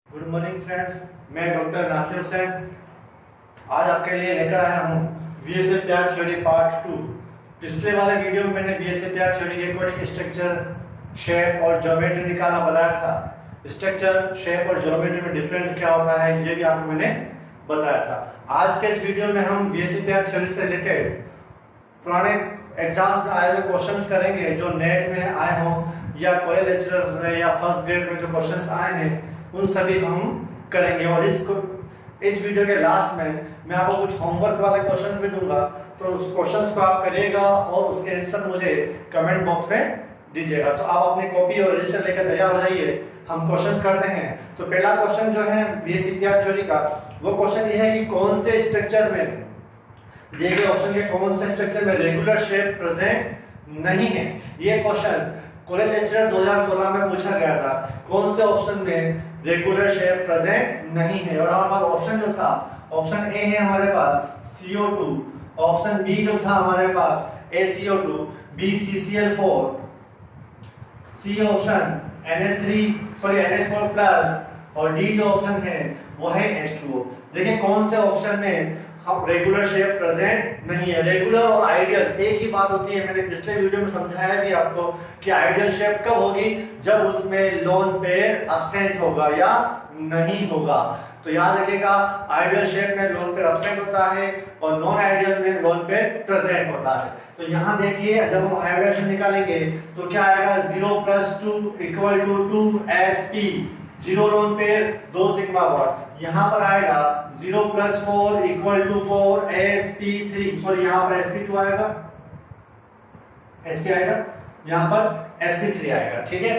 Good morning friends, मैं doctor Nasir Hussain आज आपके लिए लेकर आया हूँ बीएसए प्यार थ्योरी पार्ट 2। पिछले वाले वीडियो में मैंने बीएसए प्यार थ्योरी के अकॉर्डिंग स्ट्रक्चर, शेप और ज्योमेट्री निकालना बताया था। स्ट्रक्चर, शेप और ज्योमेट्री में डिफरेंस क्या होता है ये भी आपको मैंने बताया था। आज के इस वीडियो में हम बीएसए प्यार थ्योरी से रिलेटेड पुराने एग्जाम्स में आए हुए क्वेश्चंस करेंगे जो नेट में आए हो या कॉलेज लेक्चरर्स में या फर्स्ट ग्रेड में जो क्वेश्चंस आए हैं उन सभी को हम करेंगे। और इस वीडियो के लास्ट में मैं आपको कुछ होमवर्क वाले क्वेश्चंस भी दूंगा, तो उस क्वेश्चंस को आप करिएगा और उसके आंसर मुझे कमेंट बॉक्स में दीजिएगा। तो आप अपनी कॉपी और रजिस्टर लेकर तैयार हो जाइए, हम क्वेश्चंस करते हैं। तो पहला क्वेश्चन जो है बीएसए प्यार थ्योरी का, वो क्वेश्चन ये है कि कौन से स्ट्रक्चर में, देखिए ऑप्शन के कौन से स्ट्रक्चर में रेगुलर शेप प्रेजेंट नहीं है। ये क्वेश्चन कॉलेज लेक्चर 2016 में पूछा गया था, कौन से ऑप्शन में रेगुलर शेप प्रेजेंट नहीं है। और हमारे पास ऑप्शन जो था, ऑप्शन ए है हमारे पास CO2, ऑप्शन बी जो था हमारे पास ACO2, B CCl4, C option NH4 plus और डी जो ऑप्शन है वो है H2O। देखिए कौन से ऑप्शन में हम रेगुलर शेप प्रेजेंट नहीं है। रेगुलर और आइडियल एक ही बात होती है, मैंने पिछले वीडियो में समझाया भी आपको कि आइडियल शेप कब होगी, जब उसमें लोन पेयर एब्सेंट होगा या नहीं होगा। तो याद रखिएगा, आइडियल शेप में लोन पेयर एब्सेंट होता है और नॉन आइडियल में लोन पेयर प्रेजेंट होता है। तो यहाँ देखिए जब हम हाइब्रिडेशन निकालेंगे तो क्या आएगा, 0 + 2 = 2sp, 0 loan pair 2 sigma bond. यहाँ पर आएगा 0 + 4 = 4 sp3, सॉरी यहाँ पर sp2 आएगा, sp आएगा, यहाँ पर sp3 आएगा। ठीक है,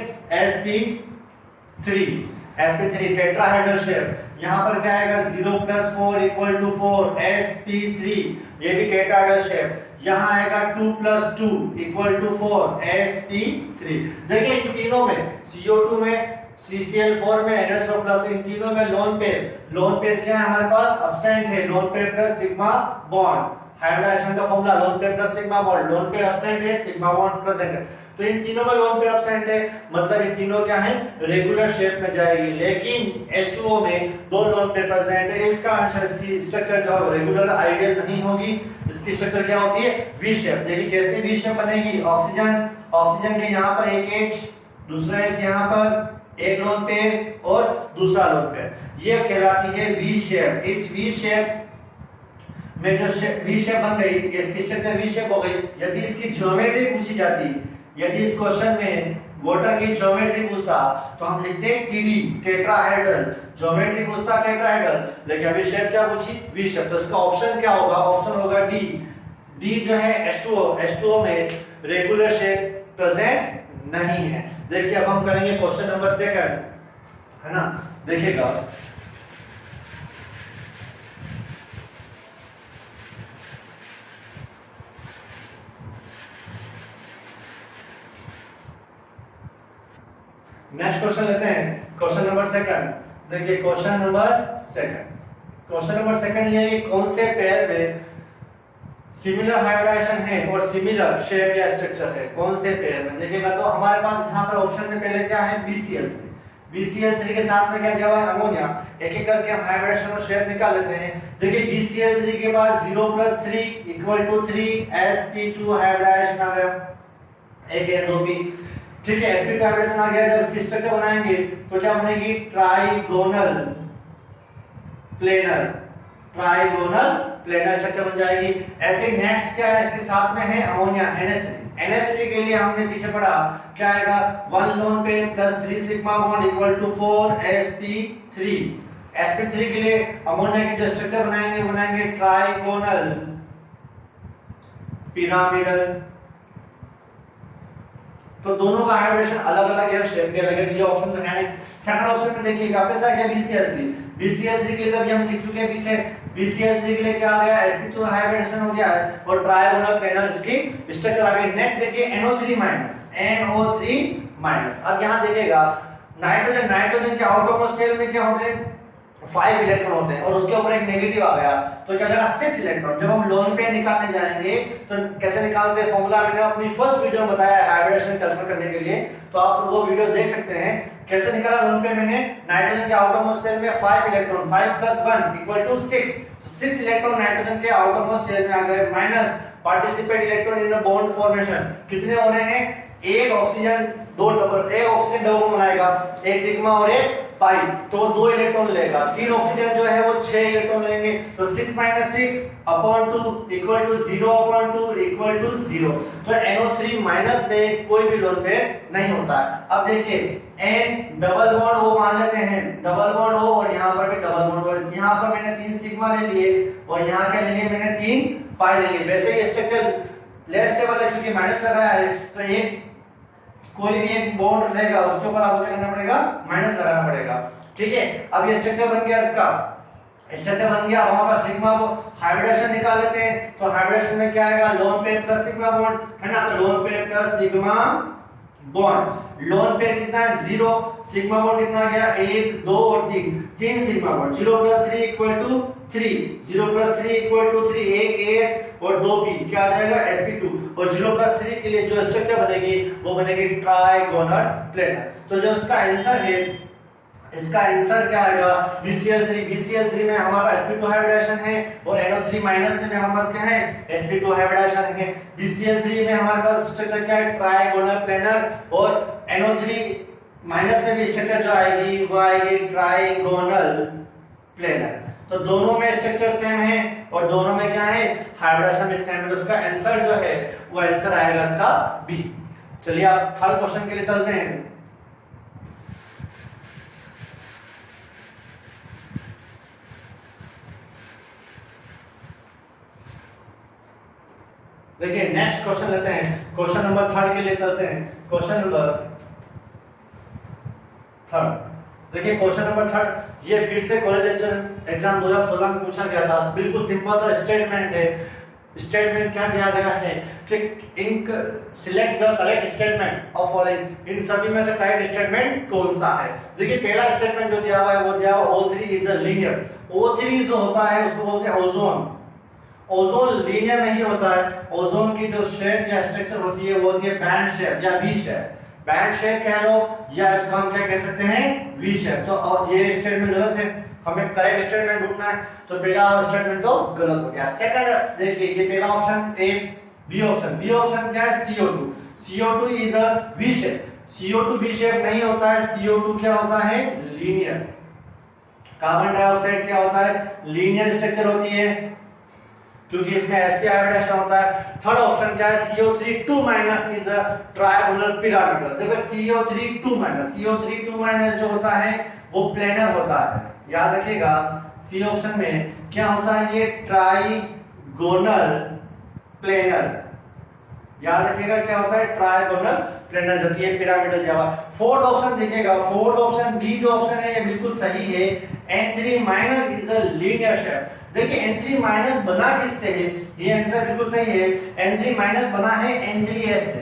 sp3 टेट्राहेड्रल शेप। यहाँ पर क्या आएगा, 0 + 4 = 4 sp3, ये भी टेट्राहेड्रल शेप। यहाँ आएगा 2 + 2 = 4 sp3। देखिए इन तीनों में, CO2 में, CCl4 में, NH4+, इन तीनों में लोन पेयर क्या है हमारे पास, एब्सेंट है। Lone pair plus sigma bond, hybridisation का formula lone pair plus sigma bond, lone pair absent है, सिग्मा बॉन्ड प्रेजेंट है। तो इन तीनों में लोन पेयर एब्सेंट है, मतलब ये तीनों क्या है, रेगुलर शेप में जाएगी। लेकिन H2O में 2 लोन पेयर प्रेजेंट है। इसका आंसर, इसकी स्ट्रक्चर जो है रेगुलर आइडियल नहीं होगी। इसकी स्ट्रक्चर क्या होती है, वी शेप। देखिए कैसे वी शेप बनेगी, ऑक्सीजन के यहाँ पर एक H, दूसरा H यहाँ पर, एक लोन पेयर और दूसरा लोन पेयर, ये कहलाती है वी शेप। इस वी शेप में जो वी शेप बन गई, इसकी स्ट्रक्चर वी शेप हो गई। यदि इसकी ज्योमेट्री पूछी जाती, यदि इस क्वेश्चन में वाटर की ज्योमेट्री पूछता तो हम लिखते TD, टेट्राहेड्रल। ज्योमेट्री पूछता टेट्राहेड्रल, लेकिन अभी शेप क्या पूछी, वी शेप। तो इसका ऑप्शन क्या होगा, ऑप्शन होगा डी जो है H2O में रेगुलर शेप प्रेजेंट नहीं है। देखिए अब हम करेंगे क्वेश्चन नंबर 2, है ना। देखिएगा नेक्स्ट क्वेश्चन लेते हैं, क्वेश्चन नंबर 2। देखिए क्वेश्चन नंबर 2 ये है, कौन से पेयर में सिमिलर हाइब्रिडेशन है और सिमिलर शेप या स्ट्रक्चर है, कौन से पेयर में। देखिएगा तो हमारे पास यहाँ पर ऑप्शन में पहले क्या है, BCl3 के साथ में क्या दिया हुआ है, अमोनिया। एक एक करके हम हाइब्रिडेशन और शेप निकाल लेते हैं। देखिए BCl3 के पास 0 + 3 = 3 sp2 हाइब्रिडेशन आ गया, एक है 2p। ठीक है, sp2 हाइब्रिडेशन आ गया। जब इसकी स्ट्रक्चर बनाएंगे तो क्या बनेगी, ट्राइगोनल प्लेनर स्ट्रक्चर बन जाएगी। ऐसे नेक्स्ट क्या है, इसके साथ में है अमोनिया, NH3 के लिए हमने पीछे पढ़ा क्या आएगा, 1 loan pair plus 3 sigma bond = 4 sp3। sp3 के लिए अमोनिया की जो स्ट्रक्चर बनाएंगे ट्राइगोनल पिरामिडल। तो दोनों का हाइब्रिडेशन अलग अलग है, शेप भी अलग है। ये ऑप्शन तो है नहीं। सेकंड ऑप्शन में देखिए वापस आ गया BCl3 के लिए, तब हम लिख चुके हैं पीछे। BCl3 के लिए क्या आ गया, sp2 हाइब्रिडेशन हो गया है और ट्राइगोनल प्लेनर इसकी स्ट्रक्चर आ गई। नेक्स्ट देखिए NO3-। अब यहां देखिएगा नाइट्रोजन के आउटरमोस्ट शेल में क्या होते हैं, 5 इलेक्ट्रॉन होते हैं और उसके ऊपर एक नेगेटिव आ गया तो क्या जाएगा 6 इलेक्ट्रॉन। जब हम लोन पेयर निकालने जाएंगे तो कैसे निकालते हैं, फॉर्मूला मैंने अपनी फर्स्ट वीडियो में बताया है हाइब्रिडेशन कैलकुलेट करने के लिए, तो आप वो वीडियो देख सकते हैं कैसे निकाला लोन पेयर। मैंने नाइट्रोजन के आउटरमोस्ट शेल में 5 इलेक्ट्रॉन, 5 + 1 = 6, 6 इलेक्ट्रॉन नाइट्रोजन के आउटरमोस्ट शेल में आ गए, minus participate electron in bond formation कितने हो रहे हैं, एक ऑक्सीजन डबल बनाएगा, एक सिग्मा और एक पाई, तो 2 इलेक्ट्रॉन लेगा। 3 ऑक्सीजन जो है वो 6 इलेक्ट्रॉन लेंगे, तो 6 - 6 / 2 = 0/2 = 0। तो NO3 माइनस में कोई भी लोन पेयर नहीं होता है। अब देखिए N डबल बॉन्ड O मान लेते हैं, डबल बॉन्ड O और यहाँ पर भी डबल बॉन्ड O। यहाँ पर मैंने 3 सिग्मा ले लिए और यहाँ क्या ले लिए मैंने 3 पाई ले लिए। वैसे ही स्ट्रक्चर लेस स्टेबल है क्योंकि माइनस लगाया है, तो एक कोई भी एक बॉन्ड लेगा उसके ऊपर आपको क्या करना पड़ेगा, माइनस लगाना पड़ेगा। ठीक है, अब ये स्ट्रक्चर बन गया, इसका स्ट्रक्चर बन गया। वहां पर सिग्मा को हाइब्रिडेशन निकाल लेते हैं, तो हाइब्रिडेशन में क्या आएगा, loan pair plus sigma bond है ना, तो lone pair plus sigma bond. Lone pair कितना है 0, सिग्मा बॉन्ड कितना आ गया 1 2 और 3 सिग्मा बॉन्ड। 0 + 3 = 3, 0 + 3 = 3, एक S और 2 P क्या आ जाएगा sp2। और 0 + 3 के लिए जो स्ट्रक्चर बनेगी वो बनेगी ट्राइगोनल प्लेनर। तो जो इसका आंसर है, इसका आंसर क्या आएगा BCl3। BCl3 में हमारा sp2 हाइब्रिडेशन है और NO3 माइनस में हमारे पास क्या है sp2 हाइब्रिडेशन है। BCl3 में हमारे पास स्ट्रक्चर क्या है ट्राइगोनल प्लेनर, और NO3 माइनस में भी स्ट्रक्चर जो आएगी वो आएगी ट्राइगोनल प्लेनर। तो दोनों में स्ट्रक्चर सेम है और दोनों में क्या है हाइब्रिडेशन भी सेम है, तो इसका आंसर जो है वो आंसर आएगा इसका बी। चलिए आप थर्ड क्वेश्चन के लिए चलते हैं। देखिए नेक्स्ट क्वेश्चन लेते हैं, क्वेश्चन नंबर 3 के लिए चलते हैं। क्वेश्चन नंबर 3, देखिए क्वेश्चन नंबर 3 ये फिर से कॉलेज लेक्चर एग्जाम 2016 में पूछा गया था। बिल्कुल सिंपल सा स्टेटमेंट है। स्टेटमेंट क्या दिया गया है कि इंक select the correct statement of following, इन सभी में से करेक्ट स्टेटमेंट कौन सा है। देखिए पहला स्टेटमेंट जो दिया हुआ है वो दिया हुआ O3 is a linear. O3 जो होता है उसको बोलते हैं ओजोन। ओजोन लीनियर नहीं होता है, ओजोन की जो शेप या स्ट्रक्चर होती है वो होती है बैंड शेप या वी शेप। बैंड शेप कह लो या इसको हम क्या कह सकते हैं वी शेप। तो ये स्टेटमेंट गलत है, हमें करेक्ट स्टेटमेंट ढूंढना है, तो पहला स्टेटमेंट तो गलत हो गया। सेकंड देखिए ये पहला ऑप्शन ए, बी ऑप्शन क्या है CO2। CO2 is a V shape. CO2 V shape नहीं होता है, CO2 क्या होता है लीनियर। कार्बन डाइऑक्साइड क्या होता है लीनियर स्ट्रक्चर होती है क्योंकि इसमें sp हाइब्रिडेशन होता है। थर्ड ऑप्शन क्या है CO3 - is a triangular pyramidal. देखो CO3 जो होता है वो प्लेनर होता है, याद रखिएगा। सी ऑप्शन में क्या होता है ये ट्राइगोनल प्लेनर, याद रखिएगा क्या होता है ट्राइगोनल प्लेनर, जबकि ये पिरामिडल दिया हुआ। फोर्थ ऑप्शन देखिएगा, फोर्थ ऑप्शन बी जो ऑप्शन है ये बिल्कुल सही है। N3 - is a linear shape. देखिए N3 - बना किससे है, ये आंसर बिल्कुल सही है। N3 - बना है N3S से,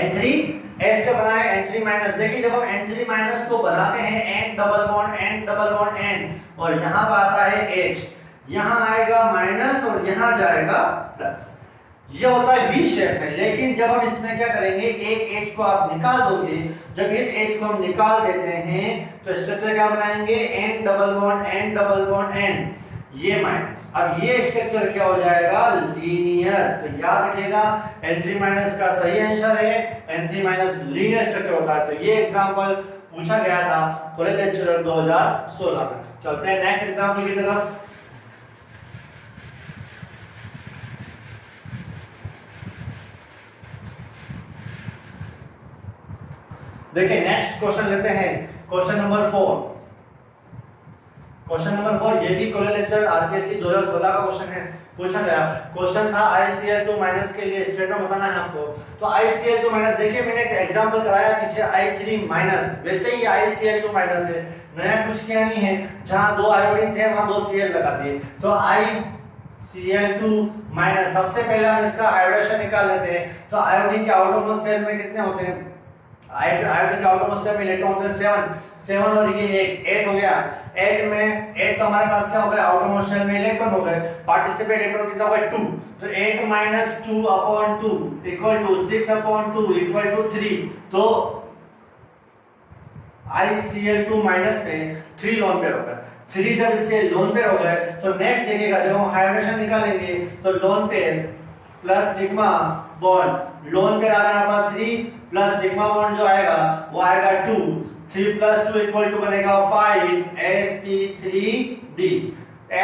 N3S से बना है N3-। देखिए जब हम N3- को बनाते हैं N डबल बॉन्ड N और यहाँ पर आता है H, यहाँ आएगा माइनस और यहाँ जाएगा प्लस, ये होता है वी शेप में। लेकिन जब हम इसमें क्या करेंगे एक H को आप निकाल दोगे, जब इस H को हम निकाल देते हैं तो स्ट्रक्चर क्या बनाएंगे N डबल बॉन्ड N, ये माइनस। अब ये स्ट्रक्चर क्या हो जाएगा लीनियर। तो याद रखिएगा N3- का सही आंसर है N3- लीनियर स्ट्रक्चर होता है। तो ये एग्जांपल पूछा गया था कॉलेज लेक्चरर 2016 में। चलते हैं नेक्स्ट एग्जांपल की तरफ। देखिए नेक्स्ट क्वेश्चन लेते हैं, क्वेश्चन नंबर 4। क्वेश्चन नंबर 4 ये भी कॉलेज लेक्चर आरपीएससी 2016 का क्वेश्चन है, पूछा गया। क्वेश्चन था ICl2- के लिए स्टेटमेंट बताना है हमको। तो ICl2- देखिए मैंने एक एग्जांपल कराया पीछे I3-, वैसे ही ICl2- है, नया कुछ किया नहीं है। जहां 2 आयोडीन थे वहां 2 Cl लगा दिए। तो ICl2-, सबसे पहले हम इसका हाइब्रिडेशन निकाल लेते हैं। तो आयोडीन के आउटरमोस्ट शेल में कितने होते हैं, आयोडीन का आउटरमोस्ट शेल में इलेक्ट्रॉन होते हैं 7 और ये 8 हो गया। 8 तो हमारे पास क्या हो गया, आउटरमोस्ट शेल में इलेक्ट्रॉन हो गए, पार्टिसिपेट इलेक्ट्रॉन कितना हो गया 2, तो 8 - 2/2 इक्वल टू 6/2 इक्वल टू 3, तो ICl2 माइनस में 3 लोन पेयर होगा। 3 जब इसके लोन पेयर हो गए तो नेक्स्ट देखिएगा जब हम हाइब्रिडेशन निकालेंगे तो lone pair plus sigma bond, lone pair आएगा हमारे पास 3 प्लस सिग्मा बॉन्ड जो आएगा वो आएगा 2, 3 + 2 इक्वल टू बनेगा 5 sp3d,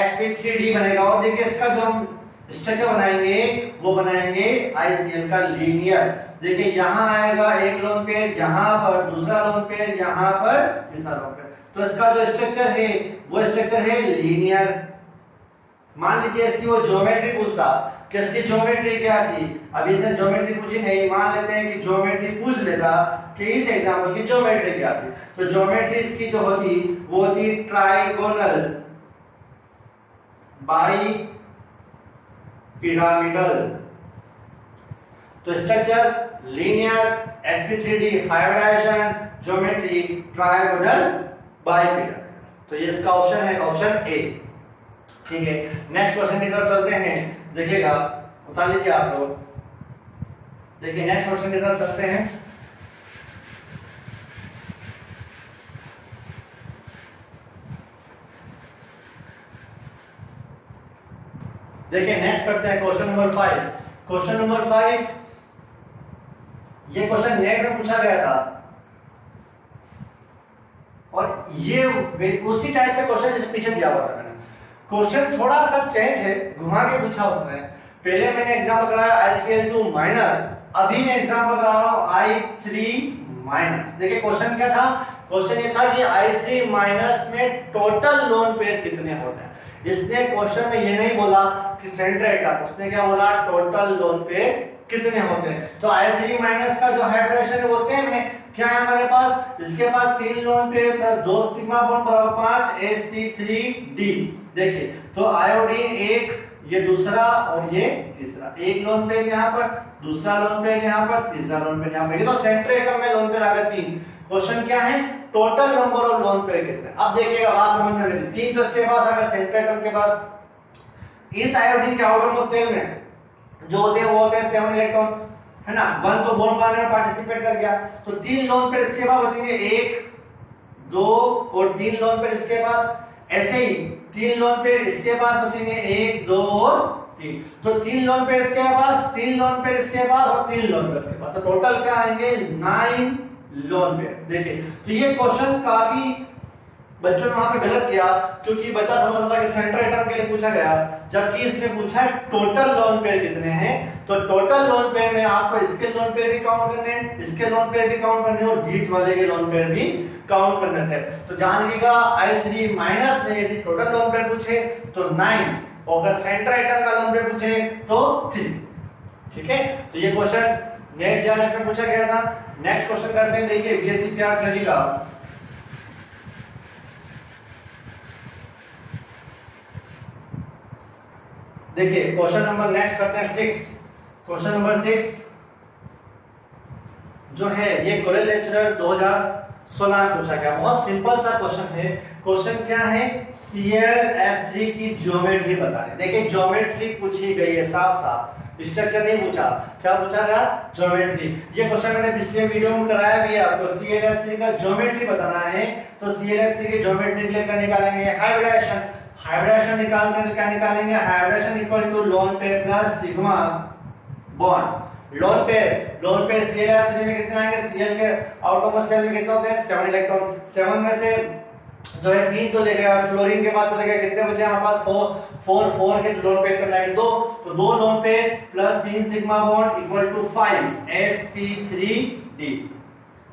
sp3d बनेगा। और देखिए इसका जो हम स्ट्रक्चर बनाएंगे वो बनाएंगे ICl का लीनियर। देखिए यहाँ आएगा एक लोन पेयर, यहाँ पर दूसरा लोन पेयर, यहाँ पर तीसरा लोन पेयर, तो इसका जो स्ट्रक्चर है वो स्ट्रक्चर है लीनियर। मान लीजिए इसकी वो ज्योमेट्री पूछता कि इसकी ज्योमेट्री क्या थी, अभी से ज्योमेट्री पूछी नहीं, मान लेते हैं कि ज्योमेट्री पूछ लेता कि इस एग्जांपल की ज्योमेट्री क्या थी, तो ज्योमेट्री इसकी जो होती वो होती ट्राइगोनल बाई पिरामिडल। तो structure linear, sp3d hybridisation, geometry trigonal bi pyramidal, तो ये इसका ऑप्शन है, ऑप्शन ए। ठीक है, नेक्स्ट क्वेश्चन की तरफ चलते हैं। देखिएगा, उतार लीजिए आप लोग। देखिए नेक्स्ट क्वेश्चन की तरफ चलते हैं। देखिए नेक्स्ट करते हैं क्वेश्चन नंबर 5। क्वेश्चन नंबर 5 ये क्वेश्चन नेट में पूछा गया था और ये उसी टाइप से क्वेश्चन जैसे पीछे दिया हुआ था। मैंने क्वेश्चन थोड़ा सा चेंज है, घुमा के पूछा उसने। पहले मैंने एग्जाम्पल कराया ICl2 माइनस, अभी मैं एग्जाम्पल करा रहा हूं I3 माइनस। देखिए क्वेश्चन क्या था, क्वेश्चन ये था कि I3 माइनस में टोटल लोन पेयर कितने होते हैं। इसने क्वेश्चन में ये नहीं बोला कि सेंटर एटम, उसने क्या बोला टोटल लोन पेयर कितने होते हैं। तो I3 माइनस का जो हाइब्रिडेशन है वो सेम है, क्या है हमारे पास, इसके पास 3 loan pair plus 2 sigma bond बराबर 5 sp3d। देखिए तो आयोडीन एक, ये दूसरा और ये तीसरा, एक लोन पेयर यहाँ पर, दूसरा लोन पेयर यहाँ पर, तीसरा लोन पेयर यहाँ पर, तो सेंटर एटम में लोन पेयर आ गए 3। क्वेश्चन क्या है, total number of lone pair कितने। अब देखिएगा बात समझ में, 3 तो इसके पास आ गए सेंटर एटम के पास। इस आयोडीन के आउटरमोस्ट शेल में जो होते हैं वो होते हैं 7 इलेक्ट्रॉन, है ना, 1 तो बॉन्ड बनाने में पार्टिसिपेट कर गया, तो 3 लोन पेयर इसके पास बचेंगे, 1 2 और 3 लोन पेयर इसके पास। ऐसे ही 3 लोन पेयर इसके पास बचेंगे, 1 2 और 3, तो 3 लोन पेयर इसके पास, 3 लोन पेयर इसके पास और 3 लोन पेयर इसके पास, तो टोटल क्या आएंगे 9 लोन पेयर। देखिए तो ये क्वेश्चन काफी बच्चों ने वहां पे गलत किया, क्योंकि बच्चा समझ रहा था कि सेंटर एटम के लिए पूछा गया, जबकि इसने पूछा है टोटल लोन पेयर कितने हैं। तो टोटल लोन पेयर में आपको इसके लोन पेयर भी काउंट करने हैं, इसके लोन पेयर भी काउंट करने हैं और बीच वाले के लोन पेयर भी काउंट करने थे। तो ध्यान रखिएगा I3 माइनस में यदि टोटल लोन पेयर पूछे तो 9, और अगर सेंटर एटम का लोन पेयर पूछे तो 3। ठीक है, तो ये क्वेश्चन नेट जाने में पूछा गया था। नेक्स्ट क्वेश्चन करते हैं। देखिए VSEPR थ्योरी का देखिए क्वेश्चन नंबर नेक्स्ट करते हैं 6। क्वेश्चन नंबर 6 जो है ये कोरिलेचुरल 2016 में पूछा गया, बहुत सिंपल सा क्वेश्चन है। क्वेश्चन क्या है, ClF3 की ज्योमेट्री बताने। देखिए ज्योमेट्री पूछी गई है, साफ साफ स्ट्रक्चर नहीं पूछा, क्या पूछा गया, ज्योमेट्री। ये क्वेश्चन मैंने पिछले वीडियो में कराया भी है आपको, ClF3 का ज्योमेट्री बताना है। तो ClF3 की ज्योमेट्री लेकर निकालेंगे हाइब्रिडेशन। हाइब्रिडेशन निकालते हैं तो क्या निकालेंगे, hybridisation equal to lone pair plus sigma bond. Lone pair ClF3 में कितने आएंगे, Cl के आउटरमोस्ट शेल में कितने होते हैं 7 इलेक्ट्रॉन। 7 में से जो है 3 तो ले गया, फ्लोरीन के पास चले गए, कितने बचे हमारे पास 4 के लोन पेयर कर जाएंगे 2, तो 2 lone pair plus 3 sigma bond equal to 5 sp3d।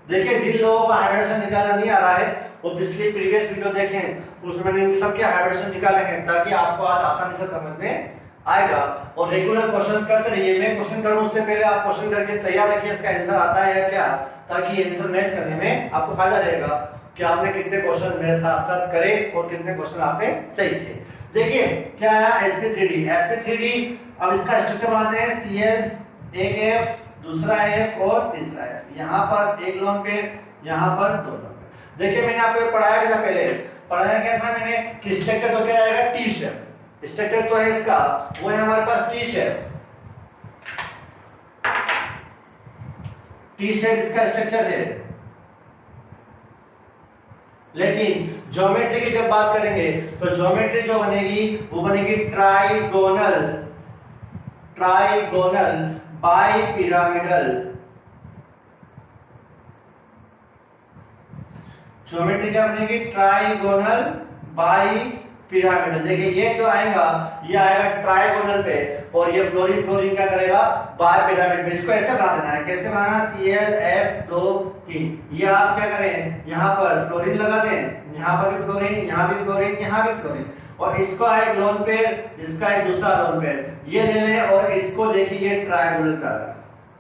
देखिए जिन लोगों का हाइब्रिडेशन निकालना नहीं आ रहा है वो पिछली प्रीवियस वीडियो देखें, उसमें मैंने सबके हाइब्रिडेशन निकाले हैं, ताकि आपको आज आसानी से समझ में आएगा। और रेगुलर क्वेश्चंस करते रहिए। मैं क्वेश्चन करूं उससे पहले आप क्वेश्चन करके तैयार रखिए, इसका आंसर आता है या क्या, ताकि आंसर मैच करने में आपको फायदा रहेगा कि आपने कितने क्वेश्चन मेरे साथ साथ करे और कितने क्वेश्चन आपने सही किए। देखिए क्या आया sp3d। अब इसका स्ट्रक्चर बनाते हैं, Cl एक F दूसरा F और तीसरा F। यहाँ पर एक लोन पेयर, यहाँ पर दो लोन पेयर। देखिए मैंने आपको पढ़ाया भी था पहले, पढ़ाया क्या था मैंने कि स्ट्रक्चर तो क्या आएगा, टी शेप। स्ट्रक्चर तो है इसका, वो है हमारे पास टी शेप। टी शेप इसका स्ट्रक्चर है। लेकिन ज्योमेट्री की जब बात करेंगे तो ज्योमेट्री जो बनेगी वो बनेगी trigonal, trigonal bi pyramidal. Geometry क्या बनेगी, ट्राइगोनल बाई पिरामिडल। देखिए ये जो आएगा ये आएगा ट्राइगोनल पे, और ये फ्लोरिंग फ्लोरिंग क्या करेगा, बाय पिरामिड में। इसको ऐसे बना देना है, कैसे बनाना, ClF2 3। ये आप क्या करें, यहाँ पर फ्लोरिन लगा दें, यहाँ पर भी फ्लोरिन, यहाँ भी फ्लोरिन, यहाँ भी फ्लोरिन, और इसको एक लोन पेयर, इसका एक दूसरा लोन पेयर, ये ले लें और इसको देखिए ट्रायंगल कर रहा है।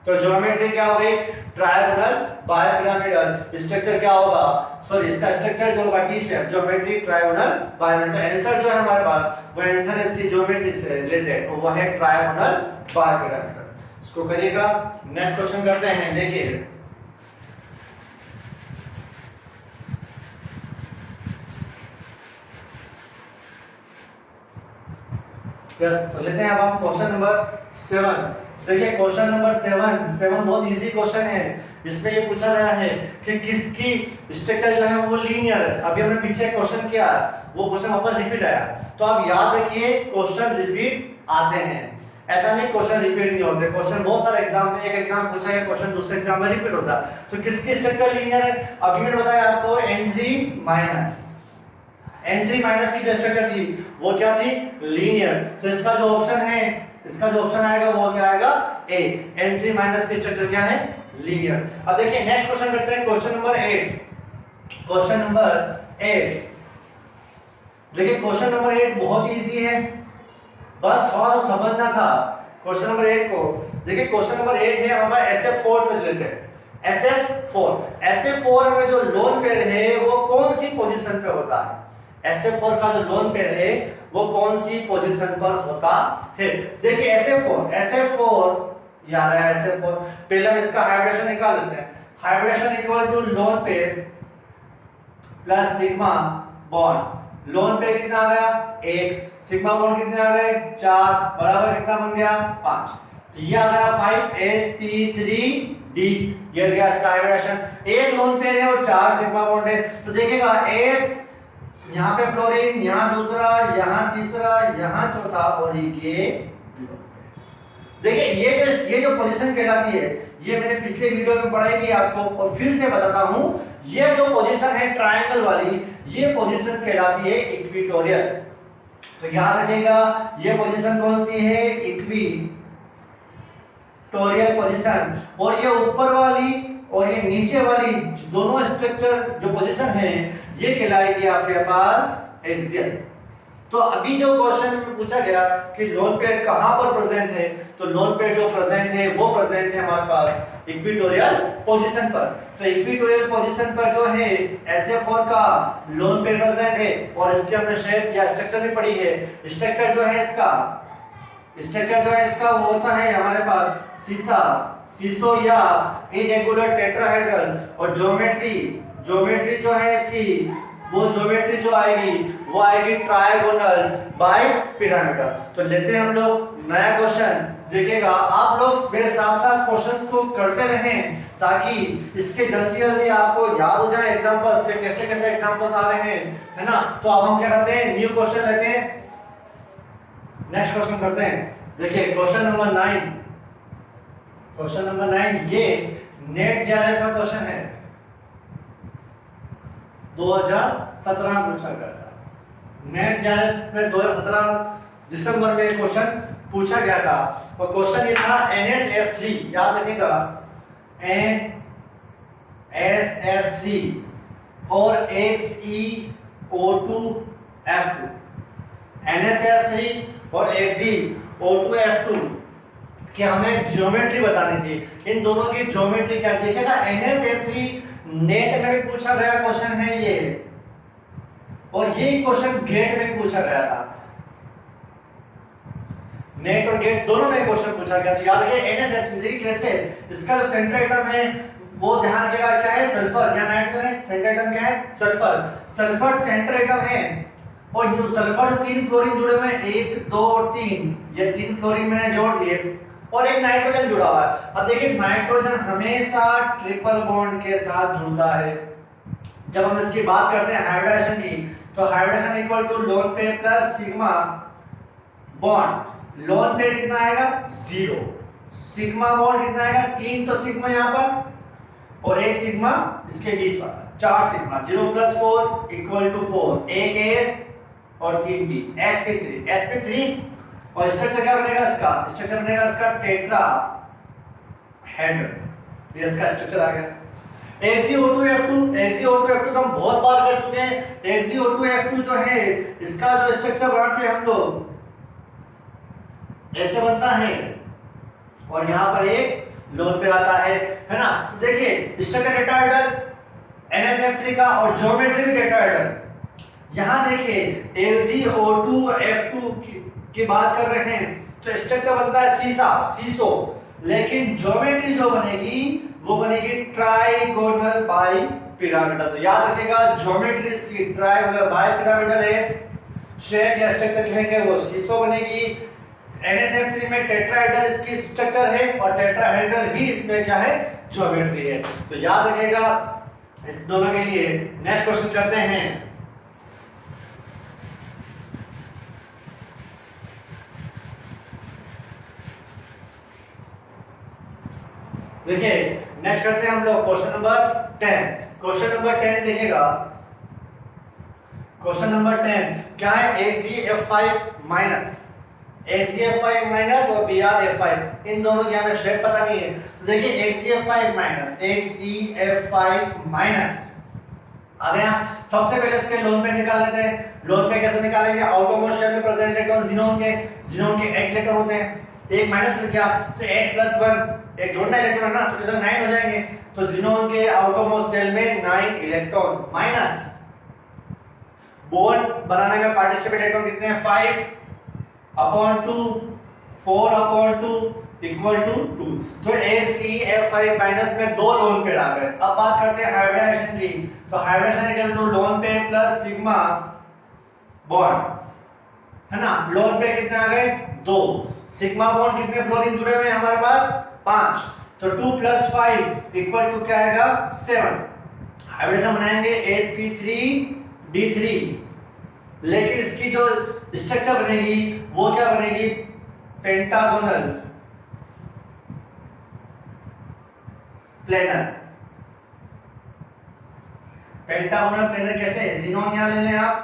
तो ज्योमेट्री क्या हो गई, ट्रायंगल बाय पिरामिडल। स्ट्रक्चर क्या होगा, सॉरी इसका स्ट्रक्चर जो होगा T shape, geometry triangle bi pyramidal. Answer जो है हमारे पास वो आंसर है इसकी ज्योमेट्री से रिलेटेड, वो है ट्रायंगल बाय पिरामिडल। इसको करिएगा। नेक्स्ट क्वेश्चन करते हैं। देखिए तो लेते हैं अब हम क्वेश्चन नंबर 7। देखिए क्वेश्चन नंबर 7 बहुत इजी क्वेश्चन है। इसमें ये पूछा गया है कि किसकी स्ट्रक्चर जो है वो लीनियर है। अभी हमने पीछे क्वेश्चन किया, वो क्वेश्चन वापस रिपीट आया। तो आप याद रखिए क्वेश्चन रिपीट आते हैं, ऐसा नहीं क्वेश्चन रिपीट नहीं होते। क्वेश्चन बहुत सारे एग्जाम में, एक एग्जाम पूछा गया क्वेश्चन दूसरे एग्जाम में रिपीट होता है। तो किसकी स्ट्रक्चर लीनियर है, अभी मैंने बताया आपको N3 माइनस की जो स्ट्रक्चर थी वो क्या थी, लीनियर। तो इसका जो ऑप्शन है, इसका जो ऑप्शन आएगा वो क्या आएगा, ए। N3 माइनस की स्ट्रक्चर क्या है, लीनियर। अब देखिए नेक्स्ट क्वेश्चन करते हैं, क्वेश्चन नंबर 8। क्वेश्चन नंबर 8, देखिए क्वेश्चन नंबर 8 बहुत इजी है, बस थोड़ा सा समझना था क्वेश्चन नंबर 8 को। देखिए क्वेश्चन नंबर 8 है हमारा SF4 से रिलेटेड। SF4 में जो लोन पेयर है वो कौन सी पोजीशन पे होता है, SF4 का जो लोन पेयर है वो कौन सी पोजीशन पर होता है। देखिए SF4 याद है, SF4 पहले हम इसका हाइब्रिडेशन निकाल लेते हैं। Hybridisation equal to lone pair plus sigma bond. Lone pair कितना आ गया, 1, सिग्मा बॉन्ड कितने आ गए, 4, बराबर कितना बन गया, 5। तो ये आ गया 5sp3d। ये गया इसका हाइब्रिडेशन। एक लोन पेयर है और 4 सिग्मा बॉन्ड है। तो देखिएगा S यहाँ पे फ्लोरीन, यहाँ दूसरा, यहाँ तीसरा, यहाँ चौथा, और ये देखिए ये जो पोजीशन कहलाती है, ये मैंने पिछले वीडियो में पढ़ाई की आपको और फिर से बताता हूं। ये जो पोजीशन है ट्रायंगल वाली, ये पोजीशन कहलाती है इक्विटोरियल। तो याद रखिएगा ये पोजीशन कौन सी है, इक्विटोरियल पोजीशन। और ये ऊपर वाली और ये नीचे वाली दोनों स्ट्रक्चर जो पोजीशन है ये कहलाएगी आपके पास एक्सियल। तो अभी जो क्वेश्चन में पूछा गया कि लोन पेयर कहां पर प्रेजेंट है, तो लोन पेयर जो प्रेजेंट है वो प्रेजेंट है हमारे पास इक्विटोरियल पोजीशन पर। तो इक्विटोरियल पोजीशन पर जो है SF4 का लोन पेयर प्रेजेंट है, और इसके हमने शेप या स्ट्रक्चर भी पढ़ी है। स्ट्रक्चर जो है इसका वो होता है हमारे पास सीसो या इरेगुलर टेट्राहेड्रल। और ज्योमेट्री जो है इसकी, वो ज्योमेट्री जो आएगी वो आएगी ट्रायगोनल बाय पिरामिडल। तो लेते हैं हम लोग नया क्वेश्चन। देखिएगा आप लोग मेरे साथ साथ क्वेश्चंस को करते रहें ताकि इसके जल्दी आपको याद हो जाए एग्जांपल्स के, कैसे कैसे एग्जांपल्स आ रहे हैं, है ना। तो अब हम क्या करते हैं, न्यू क्वेश्चन लेते हैं, नेक्स्ट क्वेश्चन करते हैं। देखिए क्वेश्चन नंबर 9। क्वेश्चन नंबर 9 ये नेट जेआरएफ का क्वेश्चन है, 2017 में पूछा गया था। नेट जेआरएफ में 2017 दिसंबर में क्वेश्चन पूछा गया था, और क्वेश्चन ये था NSF3। याद रखिएगा NSF3 और XeO2F2। NSF3 और XeO2F2 कि हमें ज्योमेट्री बतानी थी। इन दोनों की ज्योमेट्री क्या, देखिएगा NSF3 नेट में भी पूछा गया क्वेश्चन है ये, और ये क्वेश्चन गेट में पूछा गया था। नेट और गेट दोनों में क्वेश्चन पूछा गया। तो याद रखिए NaCl3 कैसे, इसका जो सेंटर एटम है वो ध्यान रखिएगा क्या है, सल्फर। या नाइट्रोजन है, सेंटर एटम क्या है, सल्फर। सल्फर सेंटर एटम है और ये सल्फर से 3 फ्लोरीन जुड़े हुए हैं, 1 2 और 3, ये 3 फ्लोरीन मैंने जोड़ दिए और एक नाइट्रोजन जुड़ा हुआ है। अब देखिए नाइट्रोजन हमेशा ट्रिपल बॉन्ड के साथ जुड़ता है। जब हम इसकी बात करते हैं हाइब्रिडेशन की, तो hybridisation equal to lone pair plus sigma bond. Lone pair कितना आएगा 0, सिग्मा बॉन्ड कितना आएगा 3, तो सिग्मा यहाँ पर और एक सिग्मा इसके बीच वाला 4 सिग्मा। 0 + 4 = 4, एक S और 3 P, sp3 और स्ट्रक्चर क्या बनेगा इसका, स्ट्रक्चर बनेगा इसका टेट्रा हेड्रल। ये इसका स्ट्रक्चर आ गया। XeO2F2 तो हम बहुत बार कर चुके हैं। XeO2F2 जो है इसका जो स्ट्रक्चर बनाते हैं हम लोग ऐसे बनता है और यहाँ पर एक लोन पे आता है ना। देखिए स्ट्रक्चर टेट्राहेड्रल NaCl3 का और ज्योमेट्री भी टेट्राहेड्रल। यहाँ देखिए XeO2F2 की बात कर रहे हैं तो स्ट्रक्चर बनता है सीसो, लेकिन ज्योमेट्री जो बनेगी वो बनेगी ट्राइगोनल बाई पिरामिडल। तो याद रखिएगा ज्योमेट्री इसकी ट्राइगोनल बाई पिरामिडल है। शेप या स्ट्रक्चर कहेंगे वो सीसो बनेगी। NaCl3 में टेट्राहेड्रल इसकी स्ट्रक्चर है और टेट्राहेड्रल ही इसमें क्या है, ज्योमेट्री है। तो याद रखिएगा इस दोनों के लिए। नेक्स्ट क्वेश्चन करते हैं। देखिए नेक्स्ट करते हैं हम लोग क्वेश्चन नंबर 10। क्वेश्चन नंबर 10 देखिएगा। क्वेश्चन नंबर 10 क्या है, XeF5 माइनस और BrF5, इन दोनों की हमें शेप पता नहीं है। तो देखिए XeF5 माइनस आ गया। सबसे पहले इसके लोन पे निकाल लेते हैं। लोन पे कैसे निकालेंगे, आउटरमोस्ट शेल में प्रेजेंट इलेक्ट्रॉन जिनोन के 8 इलेक्ट्रॉन होते हैं, एक माइनस लिख गया तो 8 + 1 एक जोड़ना इलेक्ट्रॉन है ना, तो टोटल 9 हो जाएंगे। तो जिनोन के आउटरमोस्ट शेल में 9 इलेक्ट्रॉन माइनस बॉन्ड बनाने में पार्टिसिपेट इलेक्ट्रॉन कितने हैं 5/2 4/2 = 2। तो XeF5 माइनस में 2 लोन पेयर आ गए। अब बात करते हैं हाइब्रिडेशन की। तो hybridisation equal to lone pair plus sigma bond है ना। लोन पेयर कितने आ गए 2, सिग्मा बॉन्ड कितने फ्लोरीन जुड़े हुए हैं हमारे पास 5, तो 2 + 5 = क्या आएगा 7। हाइब्रिडेशन बनाएंगे sp3d3, लेकिन इसकी जो स्ट्रक्चर बनेगी वो क्या बनेगी, पेंटागोनल प्लेनर। पेंटागोनल प्लेनर कैसे, जिनोन यहां ले लें आप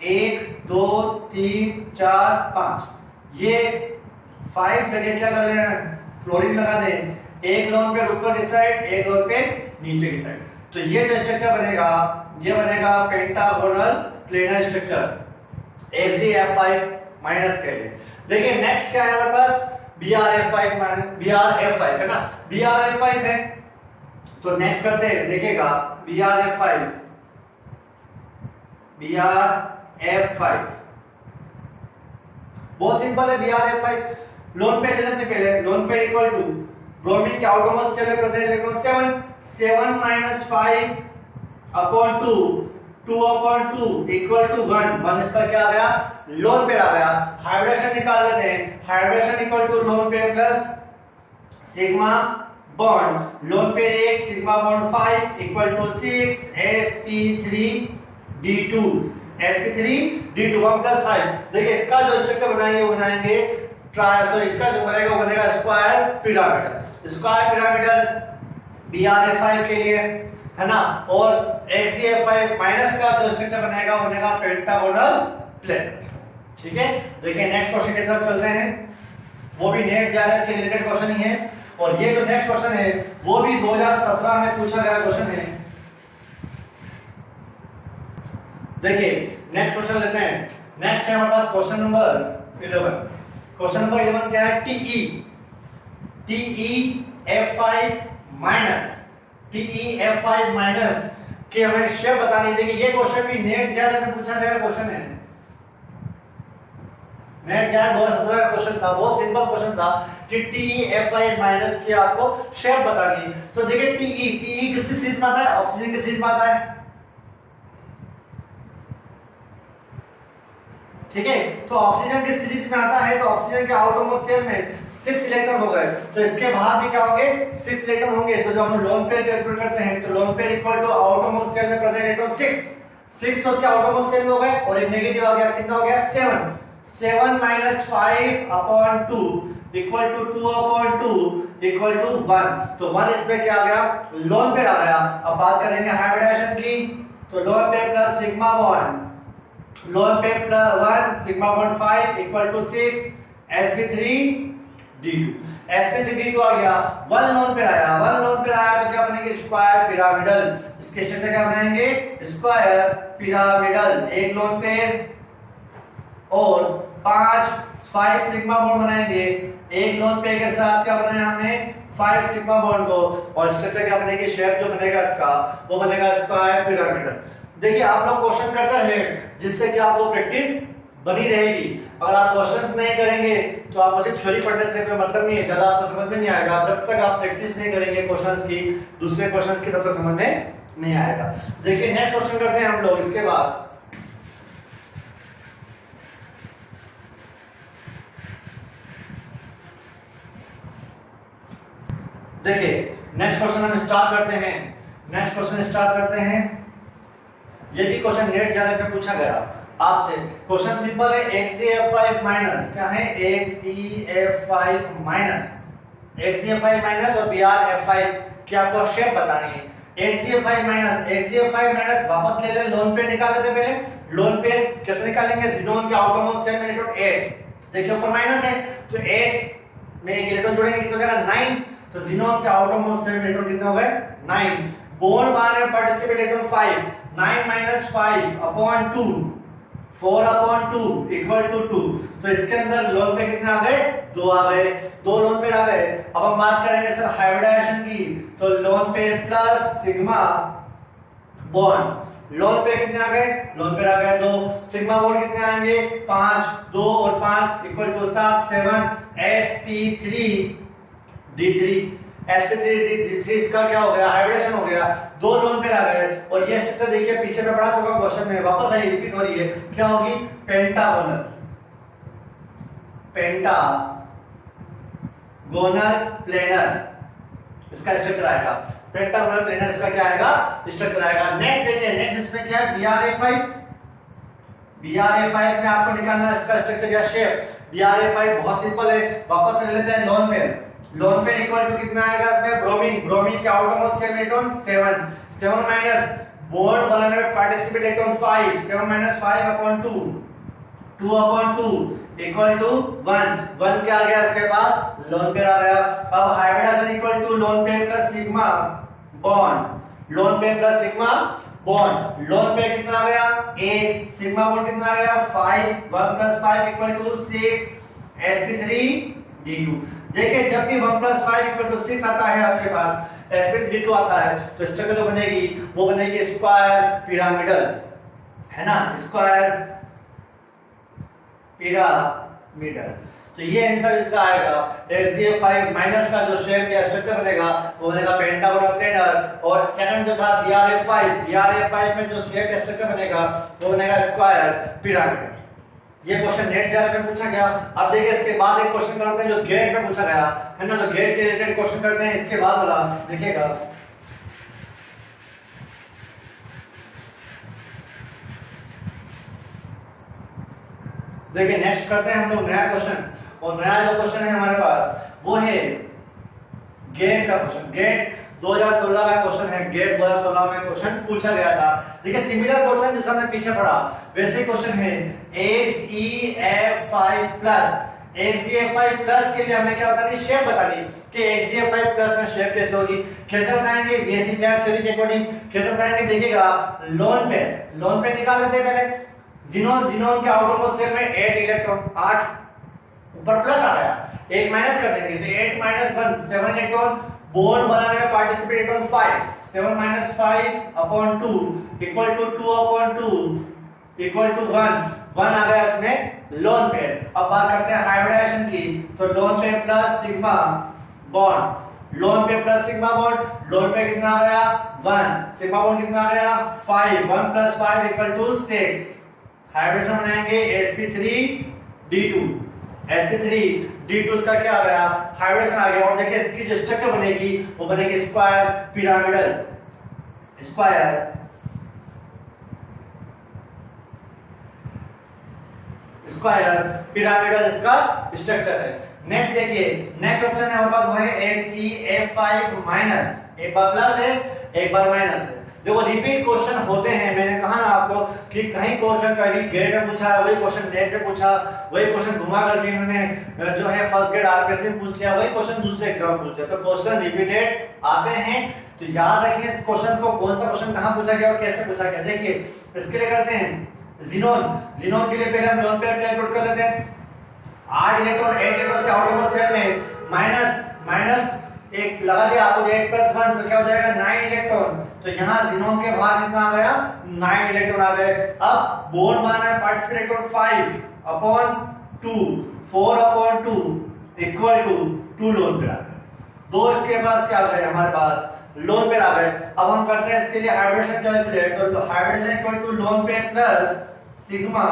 1 2 3 4 5, ये 5 जगह क्या कर लेना फ्लोरीन लगा दें, एक लोन पे ऊपर की साइड, एक लोन पे नीचे की साइड। तो ये जो स्ट्रक्चर बनेगा ये बनेगा pentagonal planar structure XeF5 minus के लिए। देखिए नेक्स्ट क्या है हमारे पास BrF5 है ना, BrF5 है। तो नेक्स्ट करते हैं, देखिएगा BrF5 बहुत सिंपल है। BrF5 लोन पे ले लेते हैं पहले। लोन पे इक्वल टू ब्रोमीन के आउटरमोस्ट शेल में प्रेजेंट इलेक्ट्रॉन 7 - 5/2 2/2 = 1 इसका क्या आ गया, लोन पेयर आ गया। हाइब्रिडेशन निकाल लेते हैं। Hybridisation equal to lone pair plus sigma bond, lone pair 1 sigma bond 5 = 6 sp3d2 1 + 5। देखिए इसका जो स्ट्रक्चर बनाएंगे वो बनाएंगे इसका जो बनेगा वो बनेगा square pyramidal. Square pyramidal BrF5 के लिए है ना, और XeF5 माइनस का जो स्ट्रक्चर बनेगा वो बनेगा पेंटागोनल प्लेन। ठीक है, देखिए नेक्स्ट क्वेश्चन की तरफ चलते हैं। वो भी नेट जायरेट के रिलेटेड क्वेश्चन ही है, और ये जो नेक्स्ट क्वेश्चन है वो भी 2017 में पूछा गया क्वेश्चन है। देखिए नेक्स्ट क्वेश्चन लेते हैं। नेक्स्ट है हमारे पास क्वेश्चन नंबर 11। क्वेश्चन नंबर 11 क्या है, TeF5 माइनस कि हमें शेप बतानी है। देखिए ये क्वेश्चन भी नेट जायरेट में पूछा गया क्वेश्चन है। नेट जाए 2017 का क्वेश्चन था, बहुत सिंपल क्वेश्चन था कि TeFi माइनस की आपको शेप बतानी। तो देखिए TE किसकी सीरीज में आता है? ऑक्सीजन की सीरीज में आता है, ठीक है। तो ऑक्सीजन की सीरीज में आता है, तो ऑक्सीजन के आउटरमोस्ट शेल में 6 इलेक्ट्रॉन हो गए, तो इसके बाहर भी क्या होंगे? 6 इलेक्ट्रॉन होंगे। तो जब हम लोन पेयर कैलकुलेट करते हैं तो lone pair equal to outermost shell में प्रेजेंट इलेक्ट्रॉन 6 तो उसके आउटरमोस्ट शेल में हो गए, और एक नेगेटिव आ गया, कितना हो गया? 7 minus 5 upon 2 equal to 2 upon 2 equal to 1। तो 1 इसमें क्या आ गया? लोन पेयर आ गया। अब बात करेंगे हाइब्रिडाइजेशन की, तो lone pair plus sigma bond, lone pair plus 1 sigma bond 5 equal to 6 sp3d2। sp3d2 आ गया, 1 लोन पेयर आया, 1 लोन पेयर आया तो क्या बनेगी? Square pyramidal. इसके स्ट्रक्चर क्या बनाएंगे? Square pyramidal. एक लोन पेयर और 5 सिग्मा बॉन्ड बनाएंगे। एक लोन पेयर के साथ क्या बनाया हमने? 5 सिग्मा बॉन्ड को, और स्ट्रक्चर क्या बनेगी? शेप जो बनेगा इसका वो बनेगा स्क्वायर पिरामिडल। देखिए आप लोग क्वेश्चन करते हैं जिससे कि आपको प्रैक्टिस बनी रहेगी। अगर आप क्वेश्चंस नहीं करेंगे तो आपको सिर्फ थ्योरी पढ़ने से कोई मतलब नहीं है, ज्यादा आपको समझ में नहीं आएगा। जब तक आप प्रैक्टिस नहीं करेंगे क्वेश्चंस की, दूसरे क्वेश्चंस की, तब तक समझ में नहीं आएगा। देखिए नेक्स्ट क्वेश्चन करते हैं हम लोग। इसके बाद देखिए नेक्स्ट क्वेश्चन हम स्टार्ट करते हैं। नेक्स्ट क्वेश्चन स्टार्ट करते हैं। ये भी क्वेश्चन नेट जाने पे पूछा गया आपसे। क्वेश्चन सिंपल है, XeF5 माइनस क्या है? XeF5 माइनस, XeF5 माइनस और BrF5 की आपको शेप बतानी है। XeF5 माइनस, XeF5 माइनस वापस ले ले, लोन पेयर निकाल लेते पहले। लोन पेयर कैसे निकालेंगे? ज़ीनोन के आउटरमोस्ट शेल में इलेक्ट्रॉन 8, देखिए ऊपर माइनस है तो 8 में एक इलेक्ट्रॉन जोड़ेंगे, कितना हो जाएगा? 9। तो ज़ीनोन के आउटरमोस्ट शेल में इलेक्ट्रॉन कितने हो गए? 9। बॉन्ड बनाने में participate electron 5, 9 minus 5 upon 2, 4 upon 2 equal to 2। तो इसके अंदर लोन पेयर कितने आ गए? 2 आ गए, 2 लोन पेयर आ गए। अब हम बात करेंगे सर हाइब्रिडाइजेशन की, तो lone pair plus sigma bond, lone pair कितने आ गए? लोन पेयर आ गए 2, सिग्मा बॉन्ड कितने आएंगे? 5, 2 और 5 इक्वल टू 7 sp3d3। sp3d3 इसका क्या हो गया? हाइब्रिडेशन हो गया, 2 लोन पेयर आ गए। और ये स्ट्रक्चर देखिए पीछे में पढ़ा चुका क्वेश्चन में, वापस आई रिपीट हो रही है। क्या होगी? पेंटागोनल, पेंटागोनल प्लेनर इसका स्ट्रक्चर आएगा। पेंटागोनल प्लेनर इसका क्या आएगा? स्ट्रक्चर आएगा। नेक्स्ट देखिए, नेक्स्ट इसमें क्या है? BrA5। BrA5 में आपको निकालना है इसका स्ट्रक्चर या शेप। BrA5 बहुत सिंपल है, वापस ले लेते हैं lone pair. Lone pair equal to कितना आएगा इसमें? ब्रोमीन, ब्रोमीन के आउटरमोस्ट शेल में इलेक्ट्रॉन 7 माइनस बॉन्ड बनाने में participate electron 5, 7 minus 5 upon 2, 2 upon 2 equal to 1 क्या आ गया इसके पास? लोन पेयर आ गया। अब hybridisation equal to lone pair plus sigma bond, lone pair plus sigma bond, lone pair कितना आ गया? 8, सिग्मा बॉन्ड कितना आ गया? 5, 1 प्लस 5 इक्वल टू 6 sp3d2। देखिए जब भी 1 प्लस 5 इक्वल टू 6 आता है आपके पास, sp3d2 आता है, तो स्ट्रक्चर जो बनेगी वो बनेगी स्क्वायर पिरामिडल, है ना? Square pyramidal. तो ये आंसर इसका आएगा। XeF5 माइनस का जो शेप या स्ट्रक्चर बनेगा वो बनेगा पेंटागोनल प्लेनर, और सेकंड जो था BrA5 में जो शेप या स्ट्रक्चर बनेगा वो बनेगा स्क्वायर पिरामिडल। ये क्वेश्चन नेट जाने में पूछा गया। अब देखिए इसके बाद एक क्वेश्चन करते हैं जो गेट में पूछा गया, है ना? तो गेट के रिलेटेड क्वेश्चन करते हैं। इसके बाद वाला देखिएगा, देखिए नेक्स्ट करते हैं हम लोग नया क्वेश्चन, और नया जो क्वेश्चन है हमारे पास वो है गेट का क्वेश्चन। गेट 2016 का क्वेश्चन है, गेट 2016 में क्वेश्चन पूछा गया था। देखिए सिमिलर क्वेश्चन जैसा हमने पीछे पढ़ा वैसे क्वेश्चन है। XeF5 प्लस, XeF5 प्लस के लिए हमें क्या बतानी? शेप बतानी कि XeF5 प्लस में शेप कैसे होगी। कैसे बताएंगे? बेसिक लैब थ्योरी के अकॉर्डिंग कैसे बताएंगे? देखिएगा लोन पेयर निकाल लेते हैं पहले। ज़ीनोन के आउटरमोस्ट शेल में 8 इलेक्ट्रॉन, 8 ऊपर प्लस आ गया, 1 माइनस कर देंगे तो 8 माइनस 1 7 इलेक्ट्रॉन। बॉन्ड बनाने में participate electron 5, 7 minus 5 upon 2 equal to 2 upon 2 equal to 1 आ गया इसमें लोन पेयर। अब बात करते हैं हाइब्रिडाइजेशन की, तो lone pair plus sigma bond, lone pair plus sigma bond, lone pair कितना आ गया 1, सिग्मा बॉन्ड कितना आ गया 5, 1 + 5 = 6। हाइब्रिडेशन बनाएंगे sp3d2, sp3d2 इसका क्या आ गया हाइब्रिडेशन आ गया। और देखिए इसकी जो स्ट्रक्चर बनेगी वो बनेगी स्क्वायर पिरामिडल, स्क्वायर पिरामिडल इसका स्ट्रक्चर है। नेक्स्ट देखिए, नेक्स्ट ऑप्शन है हमारे पास वो है XeF5- एक बार प्लस है एक बार माइनस है। देखो रिपीट क्वेश्चन होते हैं, मैंने कहा ना आपको कि कहीं क्वेश्चन कभी गेट में पूछा, वही क्वेश्चन नेट में पूछा, वही क्वेश्चन घुमा करके इन्होंने जो है फर्स्ट ग्रेड आरपीएससी में पूछ लिया, वही क्वेश्चन दूसरे एग्जाम में पूछ लिया। तो क्वेश्चन रिपीटेड आते हैं, तो याद रखिए इस क्वेश्चन को कौन सा क्वेश्चन कहां पूछा गया और कैसे पूछा गया। देखिए इसके लिए करते हैं जीनोन के लिए पहले हम लोन पेयर कैलकुलेट कर लेते हैं। 8 इलेक्ट्रॉन 8 इलेक्ट्रॉन के आउटरमोस्ट शेल में माइनस एक लगा दिया आपको 8 + 1 तो क्या हो जाएगा 9 इलेक्ट्रॉन। तो यहाँ जीनोन के बाहर कितना आ गया 9 इलेक्ट्रॉन आ गए। अब बोन माना है पार्टिसिपेट इलेक्ट्रॉन 5/2 4/2 = 2 लोन पेयर आ गए। दो इसके पास क्या आ गए हमारे पास लोन पेयर आ गए। अब हम करते हैं इसके लिए हाइब्रिडेशन कैलकुलेट, तो hybridisation = lone pair plus sigma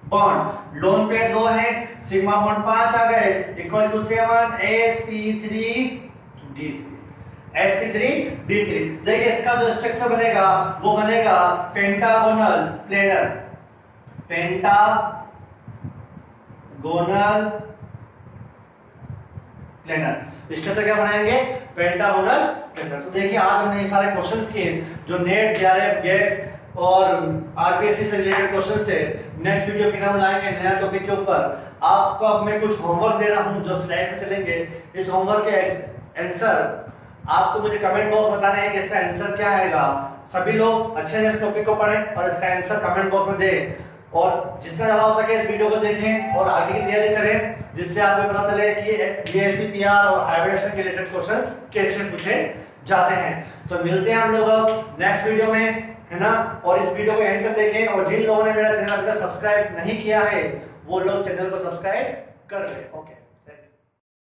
bond, lone pair 2 है, सिग्मा बॉन्ड 5 आ गए = 7 sp3d3। देखिए इसका जो स्ट्रक्चर बनेगा वो बनेगा पेंटागोनल प्लेनर, स्ट्रक्चर क्या बनाएंगे पेंटागोनल प्लेनर। तो देखिए आज हमने ये सारे क्वेश्चंस किए जो नेट जेआरएफ गेट और आरपीएससी से रिलेटेड क्वेश्चन थे। नेक्स्ट वीडियो फिर हम लाएंगे नया टॉपिक के ऊपर। आपको अब मैं कुछ होमवर्क दे रहा हूं जो स्लाइड पे चलेंगे। इस होमवर्क के आंसर आपको मुझे कमेंट बॉक्स बताना है कि इसका आंसर क्या आएगा। सभी लोग अच्छे से इस टॉपिक को पढ़ें और इसका आंसर कमेंट बॉक्स में दें, और जितना ज्यादा हो सके इस वीडियो को देखें और आगे की तैयारी करें, जिससे आपको पता चले कि बीएससी-पीआर और हाइब्रिडेशन के रिलेटेड क्वेश्चंस कैसे पूछे जाते हैं। तो मिलते हैं हम लोग नेक्स्ट वीडियो में, है ना। और इस वीडियो को एंड तक देखें, और जिन लोगों ने मेरा चैनल अभी तक सब्सक्राइब नहीं किया है वो लोग चैनल को सब्सक्राइब कर लें। ओके।